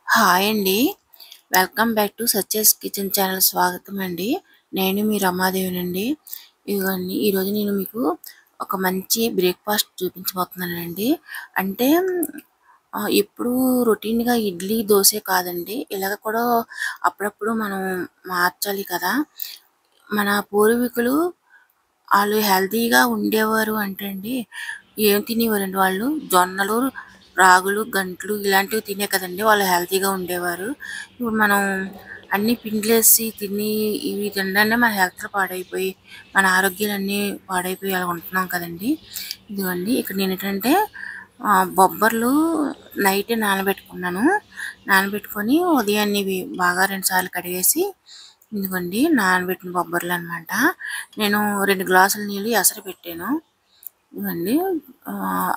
Hi అండి. Welcome back to Satya's kitchen channel స్వాగతం అండి. నేను మీ రమాదేవినండి. ఇదిగోండి ఈరోజు నేను మీకు ఒక మంచి బ్రేక్ఫాస్ట్ చూపించబోతున్నానండి. అంటే ఎప్పుడు రొటీన్‌గా ఇడ్లీ, దోసే కాదండి. ఇలాగ కూడా అప్పుడప్పుడు మనం మార్చాలి కదా! మన పూర్వీకులు ఆళ్ళు హెల్తీగా ఉండేవారు అంటే అండి, ఏం తినేవారండి వాళ్ళు? జొన్నలు, రాగులు, గంట్లు ఇలాంటివి తినే కదండీ వాళ్ళు హెల్తీగా ఉండేవారు. ఇప్పుడు మనం అన్నీ పిండిలేసి తిని ఇవి తినడానే మన హెల్త్ పాడైపోయి, మన ఆరోగ్యాలన్నీ పాడైపోయి అలా ఉంటున్నాం కదండీ! ఇదిగోండి ఇక్కడ నేనేంటంటే బొబ్బర్లు నైటే నానబెట్టుకున్నాను. నానబెట్టుకొని ఉదయాన్నే ఇవి బాగా 2 సార్లు కడిగేసి ఇదిగోండి నానబెట్టిన బొబ్బర్లనమాట. నేను 2 గ్లాసుల నీళ్ళు ఎసరు పెట్టాను. ఇదిగోండి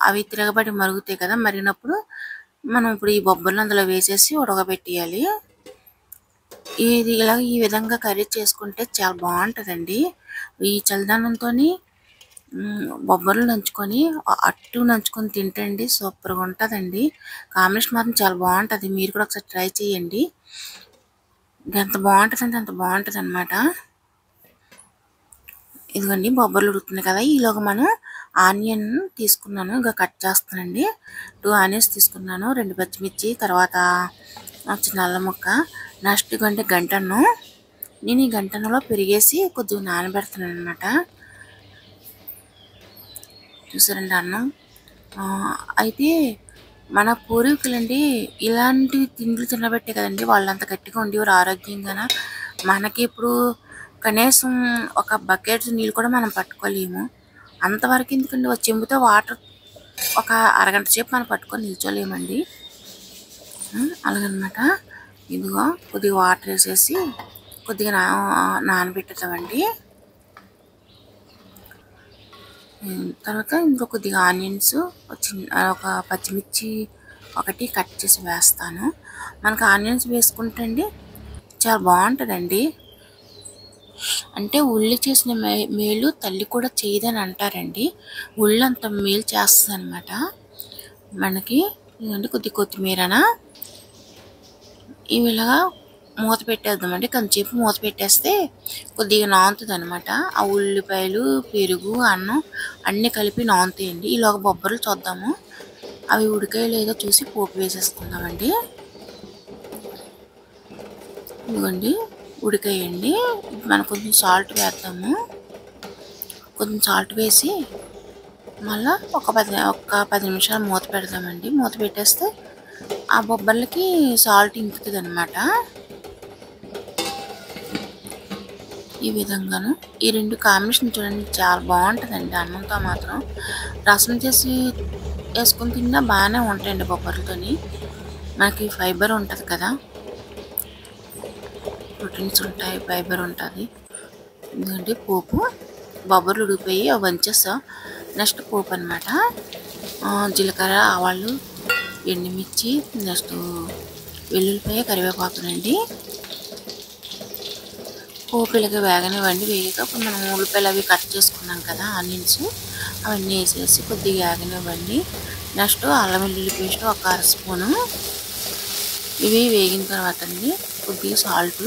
అవి తిరగబడి మరుగుతాయి కదా! మరిగినప్పుడు మనం ఇప్పుడు ఈ బొబ్బర్లు అందులో వేసేసి ఉడకబెట్టేయాలి. ఈ విధంగా కర్రీ చేసుకుంటే చాలా బావుంటదండి. ఈ చల్లదనంతోని బొబ్బర్లు నంచుకొని అట్టు నంచుకొని తింటే అండి సూపర్‌గా ఉంటదండి. కాంబినేషన్ మాత్రం చాలా బావుంటది. మీరు కూడా ఒకసారి ట్రై చేయండి. ఎంత బావుంటదంటే అంత బావుంటదనమాట. ఇదిగోండి బొబ్బర్లు ఉడుకుతున్నాయి కదా! ఈలోగా మనం ఆనియన్ తీసుకున్నాను. కట్ చేస్తానండి. 2 ఆనియన్స్ తీసుకున్నాను. 2 పచ్చిమిర్చి, తర్వాత చిన్న అల్లం ముక్క. నెక్స్ట్ ఇదిగోండి గంటన్నం. నేను ఈ గంటన్నంలో పెరిగేసి కొద్దిగా నానబెడతాననమాట. చూసారండి అన్నం. అయితే మన పూర్వీకులండి ఇలాంటి తిండ్లు తినబట్టే కదండీ వాళ్ళంత గట్టిగా ఉండేవారు ఆరోగ్యంగాన. మనకి ఇప్పుడు కనీసం ఒక బకెట్ నీళ్ళు కూడా మనం పట్టుకోలేము. అంతవరకు ఎందుకండి ఒక చెంబుతో వాటర్ ఒక అరగంట సేపు మనం పట్టుకొని నిల్చోలేమండి. అలాగనమాట. ఇదిగో కొద్దిగా వాటర్ వేసేసి కొద్దిగా నానబెట్టుతామండి. తర్వాత ఇందులో కొద్దిగా ఆనియన్స్, ఒక పచ్చిమిర్చి ఒకటి కట్ చేసి వేస్తాను. మనకు ఆనియన్స్ వేసుకుంటే అండి చాలా బాగుంటుందండి. అంటే ఉల్లి చేసిన మేలు తల్లి కూడా చేయదని అంటారండి. ఉల్లి అంత మేలు చేస్తుంది అనమాట మనకి. ఇదండి కొద్ది కొత్తిమీరన ఇవి ఇలాగా మూత పెట్టేద్దామండి. కొంచెంసేపు మూత పెట్టేస్తే కొద్దిగా నానుతుంది అనమాట. ఆ ఉల్లిపాయలు, పెరుగు, అన్నం అన్నీ కలిపి నానుతాయండి. ఈలోగా బొబ్బర్లు చూద్దాము. అవి ఉడికాయో లేదో చూసి పోపు వేసేసుకుందామండి. ఇదిగోండి ఉడికాయండి. మనం కొంచెం సాల్ట్ వేద్దాము. కొంచెం సాల్ట్ వేసి మళ్ళీ ఒక 10 నిమిషాలు మూత పెడదామండి. మూత పెట్టేస్తే ఆ బొబ్బర్లకి సాల్ట్ ఇంకుతుంది అనమాట. ఈ విధంగాను ఈ రెండు కాంబినేషన్ చూడండి చాలా బాగుంటుందండి. అన్నంతో మాత్రం రసం చేసి వేసుకొని తిన్నా బాగానే ఉంటాయండి బొబ్బర్లతోని. మనకి ఫైబర్ ఉంటుంది కదా, ప్రోటీన్స్ ఉంటాయి, ఫైబర్ ఉంటుంది. ఎందుకంటే పోపు బొబ్బర్లు ఉడికిపోయి అవి వంచేస్తా. నెక్స్ట్ పోపు అనమాట. జీలకర్ర, ఆవాలు, ఎండుమిర్చి, నెక్స్ట్ వెల్లుల్లిపాయ, కరివేపాకునండి. పోపు ఇలాగ వేగనివ్వండి. వేగాక ఇప్పుడు మనం ఉల్లిపాయలు అవి కట్ చేసుకున్నాం కదా ఆనియన్స్, అవన్నీ వేసేసి కొద్దిగా వేగనివ్వండి. నెక్స్ట్ అల్లం వెల్లుల్లి పేస్ట్ ఒక 1/2 స్పూను. ఇవి వేగిన తర్వాత అండి కొద్దిగా సాల్ట్,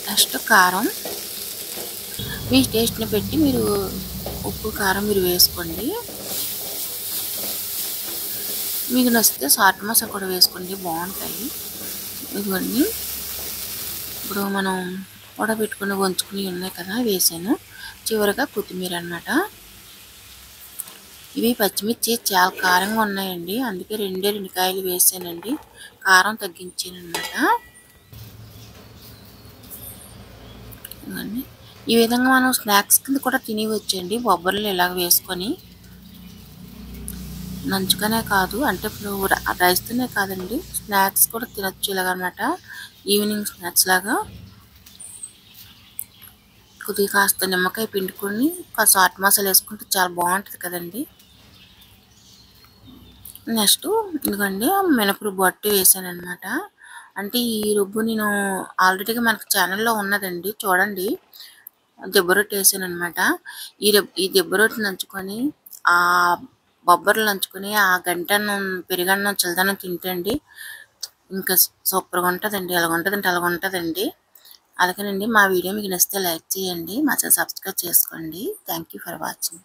నెక్స్ట్ కారం. మీ టేస్ట్ని పెట్టి మీరు ఉప్పు, కారం మీరు వేసుకోండి. మీకు నచ్చితే చాట్ మసాలా కూడా వేసుకోండి, బాగుంటాయి. ఇదిగోండి ఇప్పుడు మనం ఉడకబెట్టుకుని వంచుకుని ఉన్నాయి కదా వేసాను. చివరిగా కొత్తిమీర అన్నమాట. ఇవి పచ్చిమిర్చి చాలా కారంగా ఉన్నాయండి, అందుకే 2 కాయలు వేసానండి. కారం తగ్గించాను అనమాట. ఈ విధంగా మనం స్నాక్స్ కింద కూడా తినవచ్చండి బొబ్బర్లు ఇలాగ వేసుకొని. నంచుకనే కాదు, అంటే ఇప్పుడు రైస్తోనే కాదండి, స్నాక్స్ కూడా తినచ్చు ఇలాగనమాట. ఈవినింగ్ స్నాక్స్ లాగా కొద్దిగా కాస్త నిమ్మకాయ పిండుకొని కాస్త చాట్ మసాలా వేసుకుంటే చాలా బాగుంటుంది కదండి. నెక్స్ట్ ఎందుకండి మినపరుబ్బు అట్టు వేసాను అనమాట. అంటే ఈ రుబ్బు నేను ఆల్రెడీగా మనకు ఛానల్లో ఉన్నదండి, చూడండి. దెబ్బ రొట్టె వేసాను అనమాట. ఈ దెబ్బ రొట్టె నంచుకొని ఆ బొబ్బర్లు నంచుకొని ఆ గంటన్నం పెరుగన్నం చల్లదనం తింటే అండి ఇంకా సూపర్గా ఉంటుందండి. ఎలాగుంటుందంటే అలాగుంటుందండి. అలాగేనండి మా వీడియో మీకు నచ్చితే లైక్ చేయండి. మా ఛానల్ సబ్స్క్రైబ్ చేసుకోండి. Thank you for watching.